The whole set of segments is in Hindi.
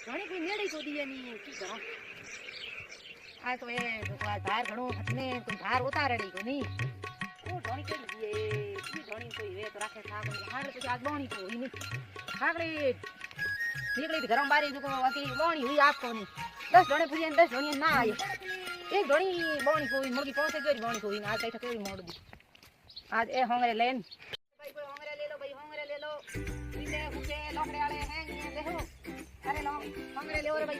ઘણી કોઈ મેળી તો દીએ ની કી કરો આ તો એ આ ધાર ઘણો હટને કોઈ ધાર ઉતારેડી કો ની ઓ ઘણી કેડી દીએ કી ઘણી કોઈ રે તો રાખે સાબ હાડે પછી આગ બોણી તો ઈ ની ખાગડી નીકળી ગરમ બારી જો અકી બોણી હુઈ આપકો ની 10 ધોણે ફરી 10 ધોણી ના આય એક ધોણી બોણી કોઈ મુર્ગી પહોંચે ગઈ બોણી કોઈ આ કઈ કેવી મોડ દી आज ए होंगरे लेन भाई कोई होंगरे ले लो भाई होंगरे ले लो नीचे भूखे लोकड़े वाले हैं ये देखो अरे लो होंगरे ले रे भाई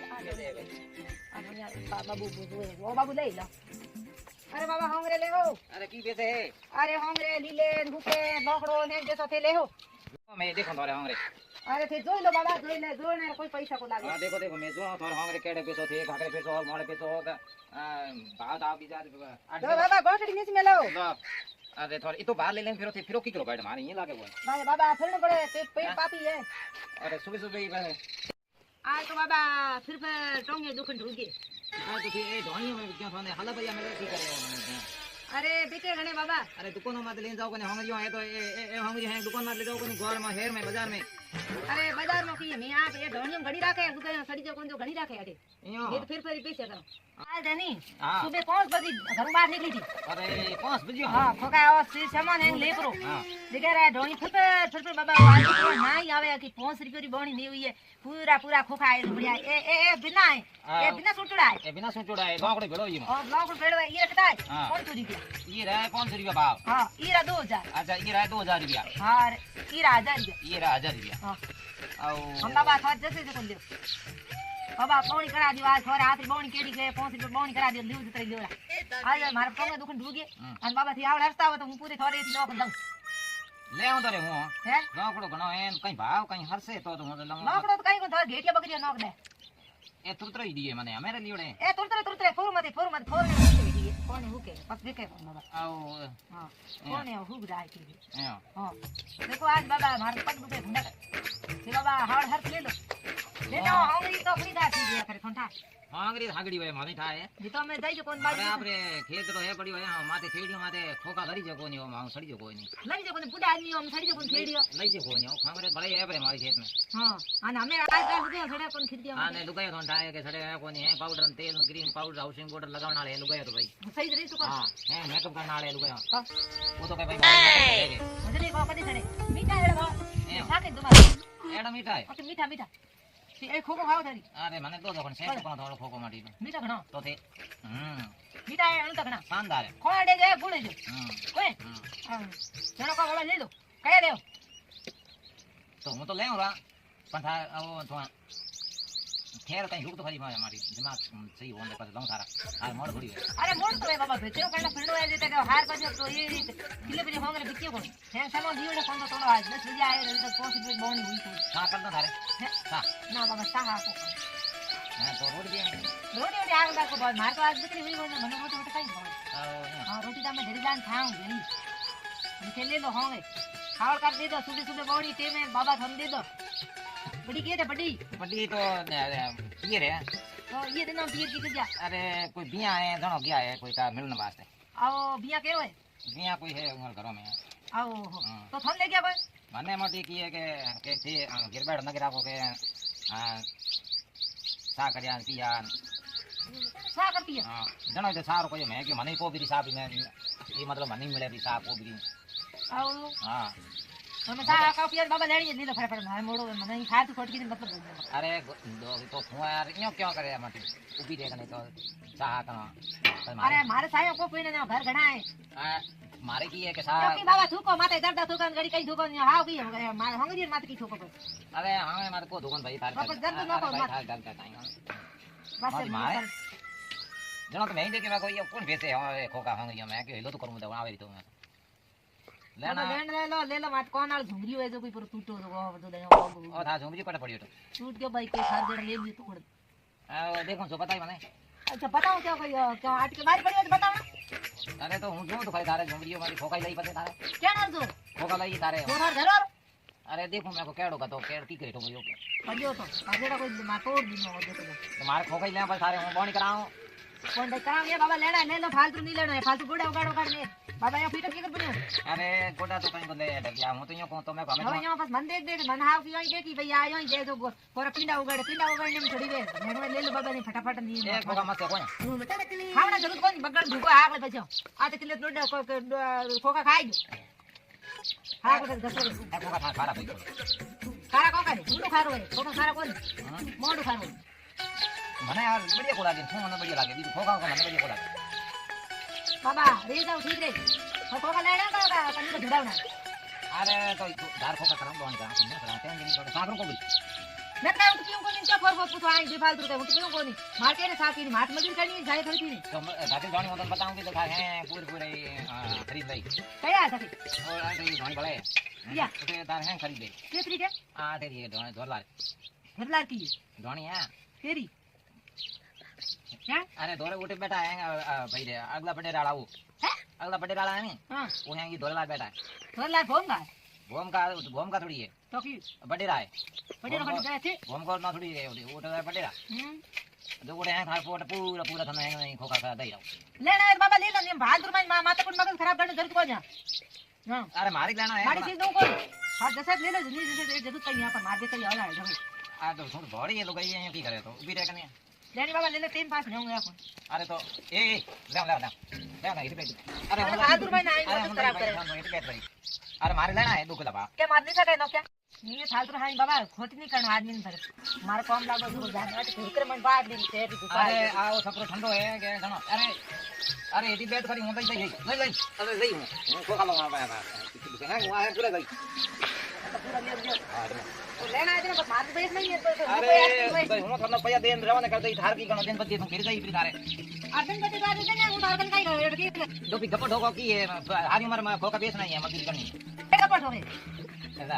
आ दुनिया बाबू बुझो वो बाबू ले लो अरे बाबा होंगरे ले हो अरे की बेचे है अरे होंगरे लीले भूखे लोकड़ो ने जैसा थे ले हो मैं देखो तोरे होंगरे अरे थे जोई लो बाबा जोई ले जो ने कोई पैसा को लागे हां देखो देखो मैं जो तोरे होंगरे केड़े पैसो थे घाकरे पैसो मोड़े पैसो भाव दाव की जात तो बाबा गोटड़ी नीचे में लो अरे थोड़ा ये तो बाहर ले लें फिर की किलो गाइड मारे ये लागे हुआ भाई बाबा फिरने पड़े पेट पापी है अरे सुबह सुबह ही बस आज तो बाबा फिर टोंगे दुखन ढूंढ के आज तो ये ढोणी में क्यों थाने हला भैया मेरे की करे अरे बेटे गणे बाबा अरे दुकानों में ले जाओ कने होंगरियो है तो ए होंगरी है दुकान में ले जाओ कने घर में शहर में बाजार में अरे बाजार में की मैं आप ये ढोणियों घड़ी राखे गुदे सड़ी जो कोन जो घड़ी राखे अटे ये तो फिर पैसे करो आज नहीं सुबह 5 बजे घर बाहर निकली थी अरे 5 बजे हां खोका और सामान है ले करो देखे रे ढोणी फिर बाबा आज नहीं आवे कि 5 रुपए की बोनी नहीं हुई है पूरा पूरा खोखा है बढ़िया ए बिना है ए बिना सुटड़ा है ए बिना सुटड़ा है लोकड़े भेड़ो ये और लोकड़े भेड़ो ये कितना है 500 रुपया ये रहा 500 रुपया भाव हां ये रहा 2000 अच्छा ये रहा 2000 रुपया हां ये रहा 1000 रुपया ये रहा 1000 रुपया हां और हम बाबा थोड़ा जैसे से कर लियो बाबा बोनी करा दियो आज थोड़ा हाथ बोनी केडी के 5 रुपया बोनी करा दियो लीव जतरी लियो आज मारे पंगे दुखन ढूगे अन बाबा थी आवड़ हरता हो तो હું પૂરી થોડી થી લોક દઉં ले आऊं तारे હું હે लोकड़ो घणो है कहीं भाव कहीं हरसे तो હું लंग લોકડો તો કઈ કો થોડા ઘેટિયા બકરીઓ નોક દે ए तुरतरी दिए मने हमेरे लियोड़े ए तुरतरे फोर मत फोर ने दिए कोने हुके बस देखे बाबा आओ हां कोने हुक जाए की हां हां देखो आज बाबा मारे पग दुखे ढूंढा फिर बाबा हाड़ हर ले लो होंगरी तो अपनी दाती दिया करे ठंडा होंगरी हागड़ी वे माने थाए जी तो मैं दई जो कोन बाजी अरे आपरे खेत तो है पड़ियो है माथे खेड़ियो माथे खोका धरी जो कोनी मां सड़ी जो कोनी लई जो कोन बुढ़ा आदमी हम सड़ी जो कोन खेड़ियो लई जो कोनी खामरे बड़े है अपने हमारे खेत में हां अन हमें आज का सुबह सड़ा कोन खरीद दिया हां ने लुगायो तो थाए के सड़े है कोनी है पाउडर तेल क्रीम पाउडर हाउसिंग पाउडर लगावण वाले लुगायो तो भाई सही रही तो हां है मेकअप करने वाले लुगायो हां वो तो भाई भाई मुझे को कदी सड़े मीठा एड़ा साके तुम्हारे एड़ा मीठा है ओके मीठा मीठा ए खोको खाओ थारी अरे माने दो कोन सेट कोन थोड़ो खोको माटी मीठा घणो तो थे मीठा है अनु घणा शानदार है खोड़ा दे जे गुड़े जो ओए जणो को वाला ले लो कया देओ तो હું તો લેઉં રા પણ થા આવો તો ખેર કઈ હુક તો ખરી મારી દિમાગ સહી હોને પાછો લઉં સારા આ મોડ ઘડી अरे मोड़ तो है बाबा भेचो कहना फिरनो है जेते के हार पाछो तो ये किले बजे होंगे बिकियो कोन है सानो दियो ने कोन तो तोड़ो आज 10 बजे आए तो 5 बजे बोनी हुई तो सा कर दो थारे सा ना बाबा साहा को हां तो रोटी दिया रोटी रोटी आग बा को बहुत मार तो आज बिक्री हुई होने मने रोटी रोटी कई हां रोटी दा मैं धरी जान खाऊं घणी निकल ले लो होंगे खावड़ कर दे दो सुबह सुबह बोनी ते में बाबा थम दे दो बड़ी के थे बड़ी तो ये रे तो ये दिन पीर की गया अरे कोई बिया है जणो गया है कोई का मिलने वास्ते आओ बिया के होए बिया कोई है उमर घरों में आओ तो थम ले गया भाई मने मोटी की है के थी गिरबेड़ नगरा को के सा करिया पिया सा कर पिया हां जणो तो सारो कोई मैं कि मने को भी साहब में ये मतलब मनी मिले भी साहब को भी आओ हां તમે સા કા પિયર બાબા લેણી લીધો ફટાફટ મારે મોડો મને ખાતું ખોટકી ને મતલબ अरे तो हुआ यार यूं क्यों करे मत ऊपी देखने तो चाह करो अरे मारे सायो को पीने ना घर घणा है मारे की है के सा क्योंकि बाबा थूको माथे दर्द थूको गड़ी कई थूको हाव की मारे होंगे माथे की थूको अरे हां मारे को दुकान भाई तार दर्द न को मत गल का टाइम बस मारे जनो तो मैं देखे मैं कोई कौन भेसे है खोका होंगे मैं के हेलो तो करूं तो आवे तो लेना ले लो मत कौन आल झुमरी है जो कोई पूरा टूटो तो दे ओ था झुमरी पट पड़ी तो टूट के भाई के सार जण ले ली तोड़ देखो जो पता ही मने अच्छा बताओ क्या कोई क्या आट के बाहर पड़ी है बताओ अरे तो हूं जो तो खाली तारे झुमरियो मारी खोका लई पते तारे क्या नाम जो खोका लई तारे तोर घर अरे देखो मैं को केड़ो का तो केड़ की करे तो यो पजो तो आजेड़ा कोई मा तोड़ दी नो दे तो तुम्हारे खोका ले पर तारे हूं बोनी कराऊं कौन भाई काम ये बाबा लेना है ले लो फालतू नहीं लेना है फालतू गोड़ा उगाड़ उगाड़ ले बाबा यहाँ फीटर की कर बनियो अरे गोटा तो कहीं बोले डगिया हूं तो यो को तो मैं હવે भावे यहाँ बस मन देख मन हाव की यहाँ देखी भैया आयो ही दे दो कोरा पिंडा उगाड़ने में थोड़ी देर मैं ले लो बाबा ने फटाफट नहीं एक होगा मत कोई खावना जरूर कोनी बगड़ भूको आग ले बचो आ तो किले डोडा खोका खाई जो हां को दस एक होगा था खारा भाई खारा कोका रे झूठो खारो है खोका खारा कोनी मोडो खारो મને યાર બઢિયા કોલા દે શું મને બઢિયા લાગે બીજું ખોખા મને બઢિયા કોલા बाबा रे जाओ ठीक रे खोका लेना का कनी को झुड़ावना अरे तो दार खोखा करम दोन का सुन ना टेन दिन को सागरो को भी मैं तो क्यों कोनी क्या फोर फोर पुतो आई फालतू के क्यों कोनी मार्केट में साथी मार्ट मजदूर करनी जाए थोड़ी थी तो गाड़ी जानी मतलब बताऊंगी तो है पूरे पूरे खरीद लाई कया सके और आ गई जानी पड़े या तो दार है खरीद ले केतरी के आ तेरी है डॉलर घरला की जानी है तेरी क्या अरे दोरे उठे बैठा है भाई रे अगला बड़े डाला वो है अगला बड़े डाला है नहीं हां वो है कि दोरे बैठा है घरला फोन का भोम का थोड़ी है तो की बड़े रहा है बड़े रखा गए थे भोम को ना थोड़ी है वो तो बड़े रहा जो उड़े हैं खार पोट पूरा पूरा थना है खोखा खा दई रहा लेना है बाबा ले लो ये बहादुर में माता को मगज खराब करने जरूरत को जा हां अरे मारी लेना है मारी चीज दो को हां दस ले लो जैसे जरूरत कहीं यहां पर मार दे कहीं होला है आ तो थोड़ी बड़ी है लोग ये की करे तो उभी रह कने लेनी बाबा ले ले तीन पास नहीं होंगे अपन अरे तो ए ले ना इधर बैठ अरे बहादुर में ना आई मगज खराब करे इधर बैठ भाई अरे मारे लेना है दुख लबा क्या मार नहीं सके नो क्या ये फालतू हां बाबा खोटी नहीं करना आदमी पर मार कम लागो तो जाने तो फिकर मन बात दिन से भी अरे आओ सपरो ठंडो है के सुनो अरे इधर बैठ करी हूं दई ले अरे दई हूं को खा लो पाया था है वहां है पूरा दई पूरा ले लियो तो लेना है बस मार बेच नहीं है तो अरे भाई हूं थोड़ा पैसा देन रवाना कर दई थार की गण दिन बच्चे तुम फिर गई फिर थारे अर्जन कटी बात है ना उधार कन काई गयो की दो भी गपट होगा की है हारी उम्र में खोका बेचना ही है मजदूरी करनी है कपट हो गए ऐसा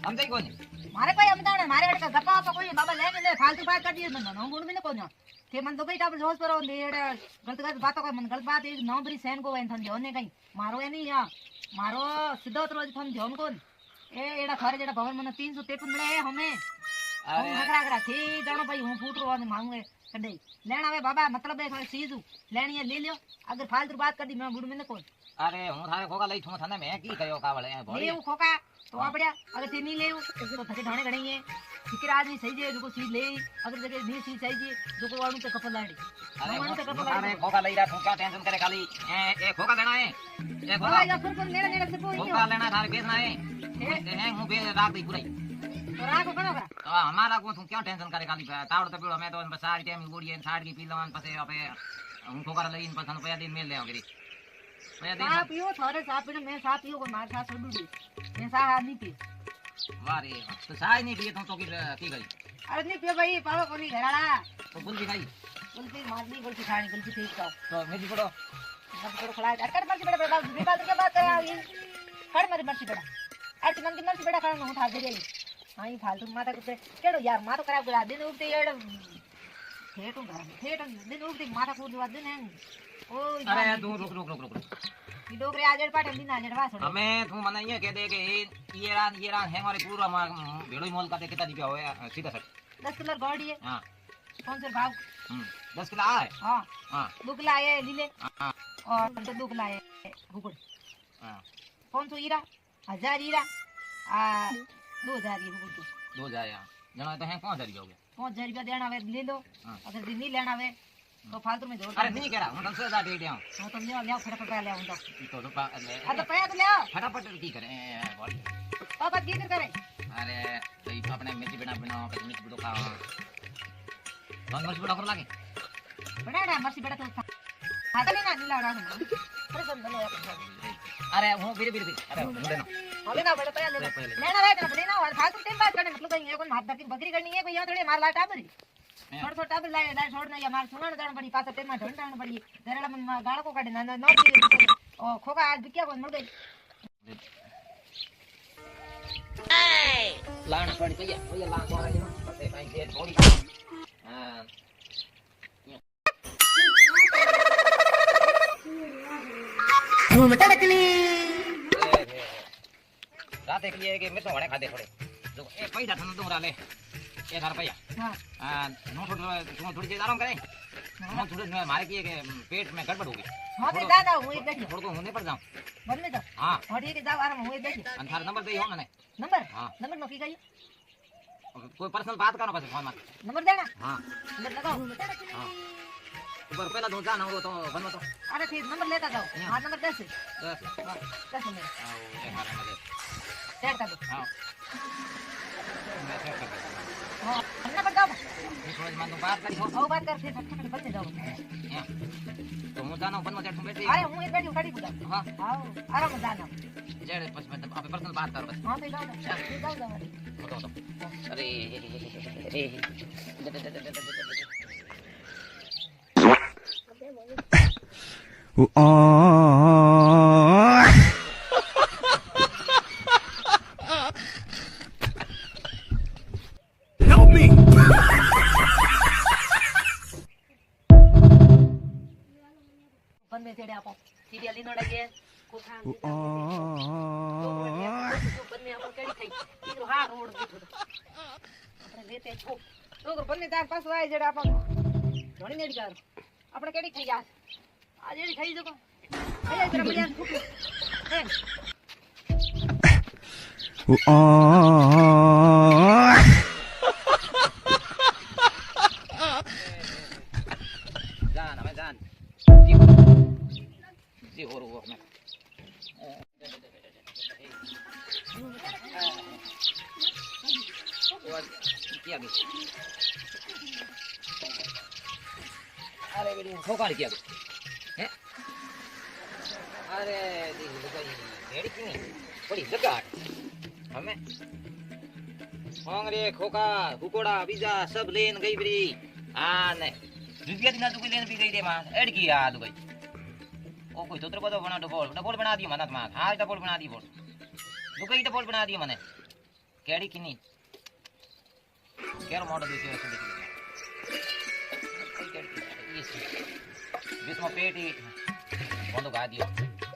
हम सही कोनी मारे कोई अमदान मारे अड़ का गप्पा तो कोई बाबा ले फालतू बात कर दिए ना गुण में न कोना के मन तो कई टाबल होस पर नेड़ गलत बात को मन गलत बात एक नंबरी सैन को वन थन जोने कई मारो नहीं या मारो सीधा तो रोज थन जोन कोन ए एड़ा थारे जेड़ा भवन मन 353 मिले है हमें अरे हकरा करा थी जानो भाई हूं फूट रो मांगे कदे लेना वे बाबा मतलब है चीज लेनी है ले लियो अगर फालतू बात कर दी मैं गुड़ में न कोन अरे हूं थारे खोका लई छो थाने मैं की कयो कावले ले वो खोका तो आपड़िया अगर ते नहीं ले तो थके ढाणे घणी है फिकर आदमी सही जे जो चीज ले अगर जगह नहीं चीज चाहिए जो वाणु ते कपल लाड़ी अरे खोका लई रहा तू क्या टेंशन करे खाली ए खोका लेना है ए खोका या फिर लेना लेना से कोई खोका लेना थारे बेचना है हूं बे राख दी पूरी तो राखो कनो का तो हमारा को तू क्या टेंशन करे खाली तावड़ तो पेड़ो मैं तो सारी टाइम गोड़ी साइड की पी लवन पसे अपे हूं खोका लई इन पसन पैसा दिन मिल ले गिरी साफ पियो थारे साफ पीने मैं साफ पियो को मार साफ छोड़ दूंगी मैं साफ नहीं पी वारे तो साई नहीं पिए तो की गई अरे नहीं पियो भाई पालो कोनी घराड़ा तो बुल्ली खाई बुल्ली मारनी बुल्ली खानी बुल्ली ठीक का तो मेरी पड़ो मत करो खड़ा कर मर्जी बड़ा बड़ा बेबाद के बात कर ये खड़ मर्जी मर्जी बड़ा आज मन की मर्जी बड़ा खाना उठा दे रही हां ये फालतू माता को केड़ो यार मारो खराब करा दिन उठते एड़ ठेठ दिन उठते माथा कूद दिन है ओ अरे दो रुक ये डोगरे आजड़ पाटन दिन आजड़ वास हमें तू मन ये कह दे के ये रान है हमारे पूरा भेड़ो ही मोल का कितना दिया हुआ सीधा सर 10 किलो गाड़ी है हां कौन से भाव 10 किलो है हां हां 2 किलो है लीले हां और 2 किलो है हुकुड़ हां 500 हीरा 1000 हीरा आ 2000 ये हुकुड़ 2000 यार जना तो है 5000 हो गया 5000 रुपया देना वे ले लो अगर दिन नहीं लेना वे तो फालतू में जोड़ अरे नहीं कह रहा हूं 10,000 दे दिया हां तो ले फटाफट ले आऊं तो रुपा तो पैसा तो ले आओ फटाफट की करे बॉडी पापा की करे अरे तो अपने मिर्ची बिना बिना मिर्ची तो खाओ कौन मिर्ची बड़ा कर लागे बड़ा ना मर्सी बड़ा तो खाता नहीं ना नीला रहा है अरे सब ले अरे वो बिर अरे मुंडे ना अबे ना बड़ा पैसा ले लेना वे तो ना और फालतू टाइम बात करने मतलब कहीं कोई हाथ धक्की बकरी करनी है कोई यहां थोड़ी मार लाटा बरी छोड़ टाबर लाए दाल छोड़ना या मार सुनाना जाना पड़ी पास टेन में ढंढाना पड़ी जरेला मन गाड़ को काटे ना नौकरी ओ खोका आज बिकिया को मर गई लाना पड़ी तो ये लान को रही ना पते भाई ये थोड़ी हां घूम टड़कली रात एक लिए कि मैं तो वणे खाते थोड़े जो ए पैसा थन दूंगा ले 1000 रुपया हां नो थोड़ी देर आराम करें मैं थोड़ा मारे की के पेट में गड़बड़ हो गई हां ते दादा હું એક બેઠી थोड़ा को होने पर जाऊं બદલે તો हां હા ઠીક છે જાવ આરામ હું એક બેઠી અને थारा नंबर दे हो मैंने નંબર हां નંબર નો કી ગઈ कोई पर्सनल बात करो बस फोन मत નંબર દેના हां નંબર લગાઓ हां ऊपर पहला दो जाना हो तो बन तो અરે ઠીક નંબર લેતા જાઓ હા નંબર 10 છે 10 હા 10 નંબર आओ ये हमारा नंबर સેટ કર દો हां मैं चेक कर देता હા નંબર જાઓ मैं थोड़ा मान बात करी हो આવ વાત કર ફેર ફટફટ બદલે જાઓ तो હું જાનો બન માં બેઠું બેઠી અરે હું એક બેઠી કાઢી પૂછા हां આવ આરામ જાના जेड़े बस मैं आप पर्सनल बात कर बस હા તે જાઓ જાઓ बताओ तो अरे Help me! બંને છેડે આપો સીરિયલ લીનો ડાગે કોઠા બંને આપો કેડી થઈ ઈરો હા રોડ બેઠો આપણે લેતે છો તો બંને તાર પાછો આય જેડા આપો ઘણી નેડી કર આપણે કેડી થઈ જા આ જેડી થઈ જકો અરે જરા બળિયા ફૂટું હે जान हमें जान जी हो रहा है क्या भी अरे बेटी खोका क्या है अरे दी भाई रेडी क्यों नहीं बड़ी जगह हमें होंगरे खोका हुकोड़ा बीजा सब लेन गई बरी हाँ ने रुपया दिन तो लेन भी गई दे मां एड की याद गई ओ कोई तो बदो बना डबल बना दियो मना मां हां डबल बना दी बोल दुकई डबल बना दियो मने केड़ी किनी केरो मॉडल देखियो ऐसे देखियो बीच में पेट ही बंद गा दियो